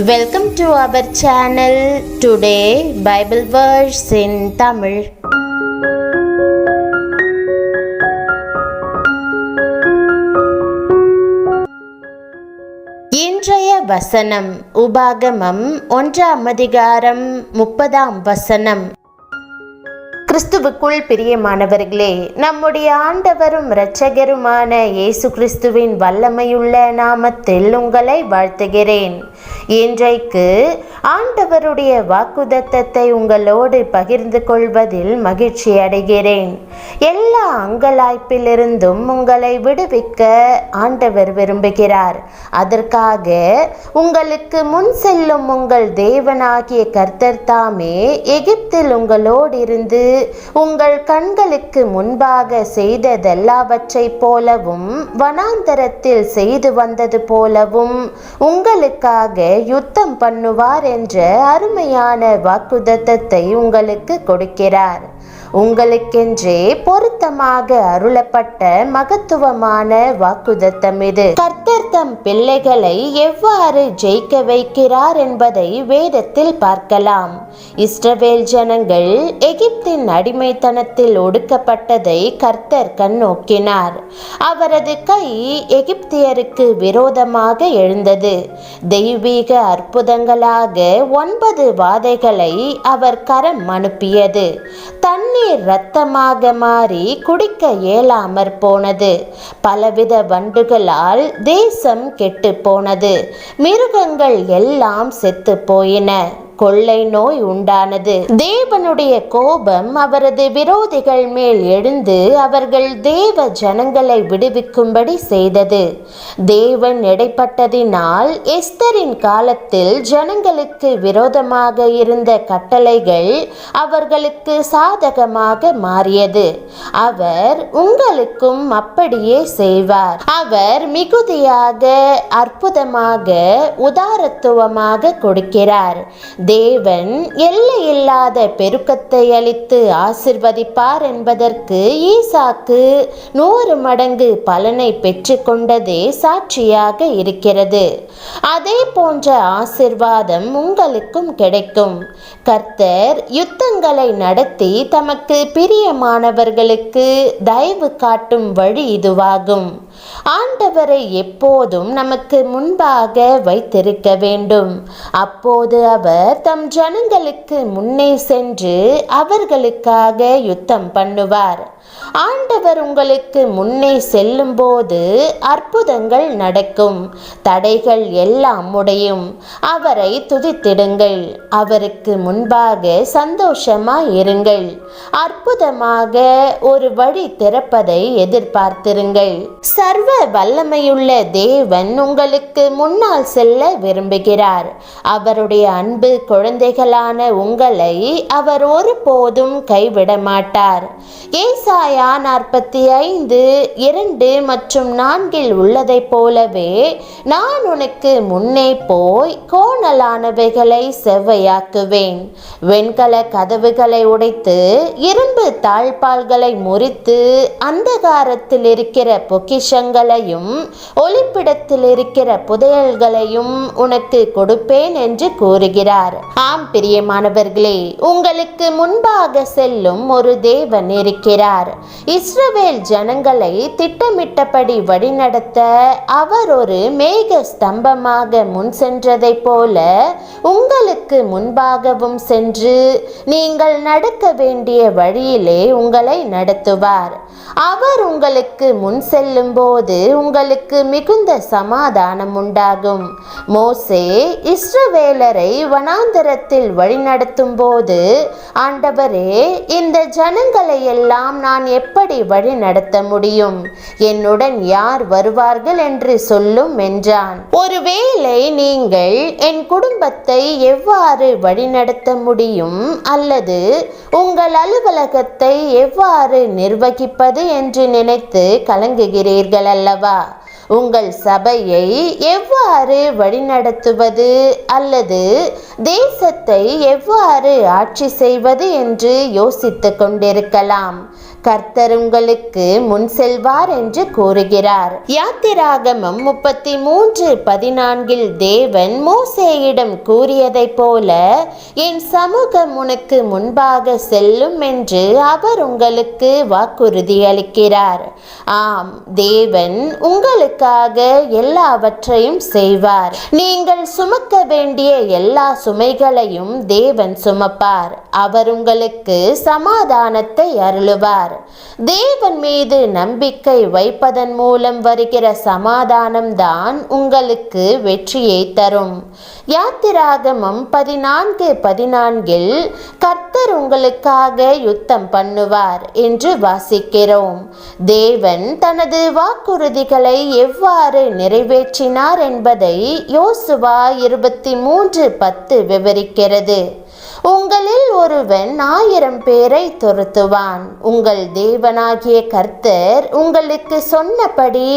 Welcome to our channel. Today Bible verse in Tamil. இன்றைய வசனம் உபாகமம் 1ஆம் அதிகாரம் 30ஆம் வசனம். கிறிஸ்துவுக்குள் பிரியமானவர்களே, நம்முடைய ஆண்டவரும் இரட்சகருமான இயேசு கிறிஸ்துவின் வல்லமையுள்ள நாமத்தில் உங்களை வாழ்த்துகிறேன். இன்றைக்கு ஆண்டவருடைய வாக்குத்தத்தத்தை உங்களோடு பகிர்ந்து கொள்வதில் மகிழ்ச்சி அடைகிறேன். எல்லா அங்கலாய்ப்பிலிருந்தும் உங்களை விடுவிக்க ஆண்டவர் விரும்புகிறார். அதற்காக உங்களுக்கு முன் செல்லும் உங்கள் தேவனாகிய கர்த்தர் தாமே எகிப்தில் உங்களோடு இருந்து உங்கள் கண்களுக்கு முன்பாக செய்ததெல்லாவற்றை போலவும் வனாந்தரத்தில் செய்து வந்தது போலவும் உங்களுக்காக யுத்தம் பண்ணுவார் என்ற அருமையான வாக்குத்தத்தத்தை உங்களுக்கு கொடுக்கிறார். உங்களுக்கென்றே பொருத்தமாக அருளப்பட்ட மகத்துவமான வாக்குத்தத்தம் இது. கர்த்தர் தம் பிள்ளைகளை எவ்வாறு ஜெயிக்க வைக்கிறார் என்பதை வேதத்தில் பார்க்கலாம். இஸ்ரவேல் ஜனங்கள் எகிப்தின் அடிமைத்தனத்தில் ஒடுக்கப்பட்டதை கர்த்தர் கண்ணோக்கினார். அவரது கை எகிப்தியருக்கு விரோதமாக எழுந்தது. தெய்வீக அற்புதங்களாக 9 வாதைகளை அவர் கரம் அனுப்பியது. தண்ணீர் இரத்தமாக மாறி குடிக்க இயலாமற் போனது. பலவித வண்டுகளால் தேசம் கெட்டு போனது. மிருகங்கள் எல்லாம் செத்து போயின. கொள்ளை நோய் உண்டானது. தேவனுடைய கோபம் அவரது விரோதிகள் மேல் எழுந்து அவர்கள் தேவ ஜனங்களை விடுவிக்கும்படி செய்தது. தேவன் இடைப்பட்டதினால் எஸ்தரின் காலத்தில் ஜனங்களுக்கு விரோதமாக இருந்த கட்டளைகள் அவர்களுக்கு சாதகமாக மாறியது. அவர் உங்களுக்கும் அப்படியே செய்வார். அவர் மிகுதியாக, அற்புதமாக, உதாரத்துவமாக கொடுக்கிறார். தேவன் எல்லையில்லாத பெருக்கத்தை அளித்து ஆசிர்வதிப்பார் என்பதற்கு ஈசாக்கு 100 மடங்கு பலனை பெற்றுக்கொண்டதே சாட்சியாக இருக்கிறது. அதே போன்ற ஆசிர்வாதம் உங்களுக்கும் கிடைக்கும். கர்த்தர் யுத்தங்களை நடத்தி தமக்கு பிரியமானவர்களுக்கு தயவு காட்டும் வழி இதுவாகும். ஆண்டவரை எப்போதும் நமக்கு முன்பாக வைத்திருக்க வேண்டும். அப்போது அவர் தம் ஜனங்களுக்கு முன்னே சென்று அவர்களுக்காக யுத்தம் பண்ணுவார். ஆண்டவர் உங்களுக்கு முன்னே செல்லும் போது அற்புதங்கள் நடக்கும். தடைகள் எல்லாம் உடையும். அவரை துதித்திடுங்கள். அவருக்கு முன்பாக சந்தோஷமாய் இருங்கள். அற்புதமாக ஒரு வழி திறப்பதை எதிர்பார்த்திருங்கள். சர்வ வல்லமையுள்ள தேவன் உங்களுக்கு முன்னால் செல்ல விரும்புகிறார். அவருடைய அன்பு குழந்தைகளான உங்களை அவர் ஒருபோதும் கைவிட மாட்டார். ஏசாயா 45:2 மற்றும் 4 உள்ளதை போலவே, நான் உனக்கு முன்னே போய் கோணலானவைகளை செவ்வையாக்குவேன். வெண்கல கதவுகளை உடைத்து இரும்பு தாழ்பால்களை முறித்து அந்தகாரத்தில் இருக்கிற பொக்கிஷங்களையும் ஒளிப்பிடத்தில் இருக்கிற புதையல்களையும் உனக்கு கொடுப்பேன் என்று கூறுகிறார். ஆம் பிரியமானவர்களே, உங்களுக்கு முன்பாக செல்லும் ஒரு தேவன் இருக்கிறார். இஸ்ரவேல் ஜனங்களை திட்டமிட்டபடி வழிநடத்த அவர் ஒரு மேக ஸ்தம்பமாக முன் சென்றதை போல உங்களுக்கு முன்பாகவும் சென்று நீங்கள் நடக்க வேண்டிய வழியிலே உங்களை நடத்துவார். அவர் உங்களுக்கு முன் செல்லும் போது உங்களுக்கு மிகுந்த சமாதானம் உண்டாகும். மோசே இஸ்ரவேலரை வனாந்தரத்தில் வழிநடத்தும் போது, ஆண்டவரே, இந்த ஜனங்களை எல்லாம் நான் எப்படி வழி நடத்த முடியும்? என்னுடன் யார் வருவார்கள் என்று சொல்லும் என்றான். ஒருவேளை நீங்கள் என் குடும்பத்தை எவ்வாறு வழிநடத்த முடியும் அல்லது உங்கள் அலுவலகத்தை எவ்வாறு நிர்வகிப்பது என்று நினைத்து கலங்குகிறீர்கள் அல்லவா? உங்கள் சபையை எவ்வாறு வழிநடத்துவது அல்லது தேசத்தை எவ்வாறு ஆட்சி செய்வது என்று யோசித்துக் கொண்டிருக்கலாம். கர்த்தர் உங்களுக்கு முன் செல்வார் என்று கூறுகிறார். யாத்திராகமம் 33:14 தேவன் மோசேயிடம் கூறியதைப் போல என் சமூகம் உனக்கு முன்பாக செல்லும் என்று அவர் உங்களுக்கு வாக்குறுதி அளிக்கிறார். ஆம், தேவன் உங்களுக்காக எல்லாவற்றையும் செய்வார். நீங்கள் சுமக்க வேண்டிய எல்லா சுமைகளையும் தேவன் சுமப்பார். அவர் உங்களுக்கு சமாதானத்தை அருளுவார். தேவன் மீது நம்பிக்கை வைப்பதன் மூலம் வருகிற சமாதானம்தான் உங்களுக்கு வெற்றியை தரும். யாத்திராகமம் 14:14 கர்த்தர் உங்களுக்காக யுத்தம் பண்ணுவார் என்று வாசிக்கிறோம். தேவன் தனது வாக்குறுதிகளை எவ்வாறு நிறைவேற்றினார் என்பதை யோசுவா 23:10 விவரிக்கிறது. உங்களில் ஒருவன் 1000 பேரை துரத்துவான். உங்கள் தேவனாகிய கர்த்தர் உங்களுக்கு சொன்னபடி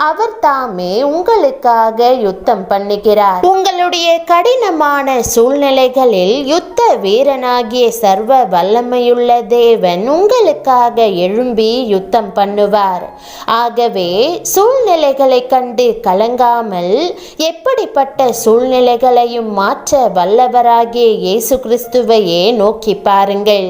அவர் தாமே உங்களுக்காக யுத்தம் பண்ணுகிறார். உங்களுடைய கடினமான சூழ்நிலைகளில் யுத்த வீரனாகிய சர்வ வல்லமையுள்ள தேவன் உங்களுக்காக எழும்பி யுத்தம் பண்ணுவார். ஆகவே சூழ்நிலைகளை கண்டு கலங்காமல் எப்படிப்பட்ட சூழ்நிலைகளையும் மாற்ற வல்லவராகிய இயேசு கிறிஸ்துவையே நோக்கி பாருங்கள்.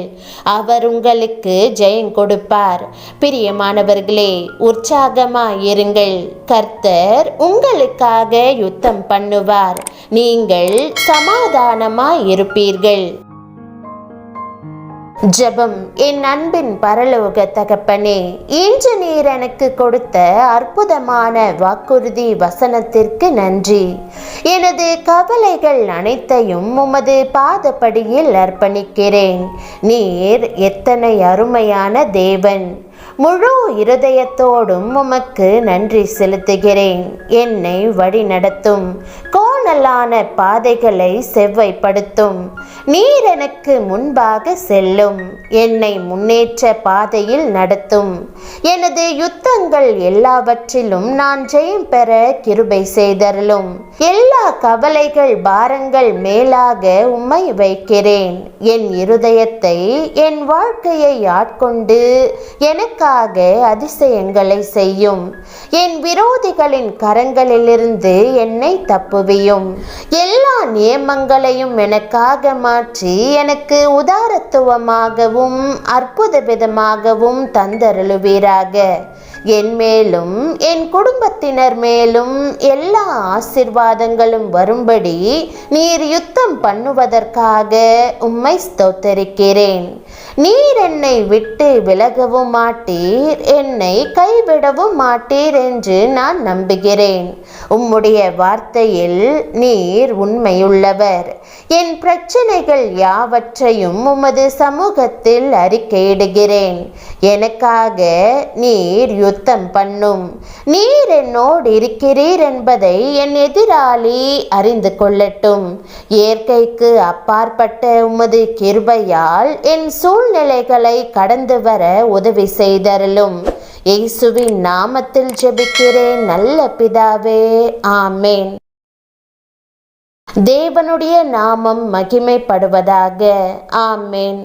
அவர் உங்களுக்கு ஜெயம் கொடுப்பார். பிரியமானவர்களே, உற்சாகமாயிருங்கள். கர்த்தர் உங்களுக்காக யுத்தம் பண்ணுவார். நீங்கள் சமாதானமாயிருப்பீர்கள். ஜெபம். என் அன்பின் பரலோக தகப்பனே, இன்று நீர் எனக்கு கொடுத்த அற்புதமான வாக்குறுதி வசனத்திற்கு நன்றி. எனது கவலைகள் அனைத்தையும் உமது பாதப்படியில் அர்ப்பணிக்கிறேன். நீர் எத்தனை அருமையான தேவன்! முழு இருதயத்தோடும் உமக்கு நன்றி செலுத்துகிறேன். என்னை வழி நடத்தும். கோணலான பாதைகளை செவ்வைப்படுத்தும். நீர் எனக்கு முன்பாக செல்லும். என்னை முன்னேற்ற பாதையில் நடத்தும். எனது யுத்தங்கள் எல்லாவற்றிலும் நான் ஜெயம் பெற கிருபை செய்தருளும். எல்லா கவலைகள் பாரங்கள் மேலாக உம்மை வைக்கிறேன். என் இருதயத்தை என் வாழ்க்கையை ஆட்கொண்டு எனக்காக அதிசயங்களை செய்யும். என் விரோதிகளின் கரங்களிலிருந்து என்னை தப்புவியும். எல்லா நியமங்களையும் எனக்காக மாற்றி எனக்கு உதாரத்துவமாகவும் அற்புத விதமாகவும் தந்தருளுவீராக. என் மேலும் என் குடும்பத்தினர் மேலும் எல்லா ஆசீர்வாதங்களும் வரும்படி நீர் யுத்தம் பண்ணுவதற்காக உம்மை ஸ்தோத்தரிக்கிறேன். நீர் என்னை விட்டு விலகவும் மாட்டீர், என்னை கைவிடவும் மாட்டீர் என்று நான் நம்புகிறேன். உம்முடைய வார்த்தையில் நீர் உண்மையுள்ளவர். என் பிரச்சனைகள் யாவற்றையும் உமது சமூகத்தில் அறிக்கையிடுகிறேன். எனக்காக நீர் யுத்தம் பண்ணும். நீர் என்னோடு இருக்கிறீர் என்பதை என் எதிராளி அறிந்து கொள்ளட்டும். இயற்கைக்கு அப்பாற்பட்ட உமது கிருபையால் என் சூழ்நிலைகளை கடந்து வர உதவி செய்தருளும். இயேசுவின் நாமத்தில் ஜெபிக்கிறேன் நல்ல பிதாவே, ஆமேன். தேவனுடைய நாமம் மகிமைப்படுவதாக. ஆமேன்.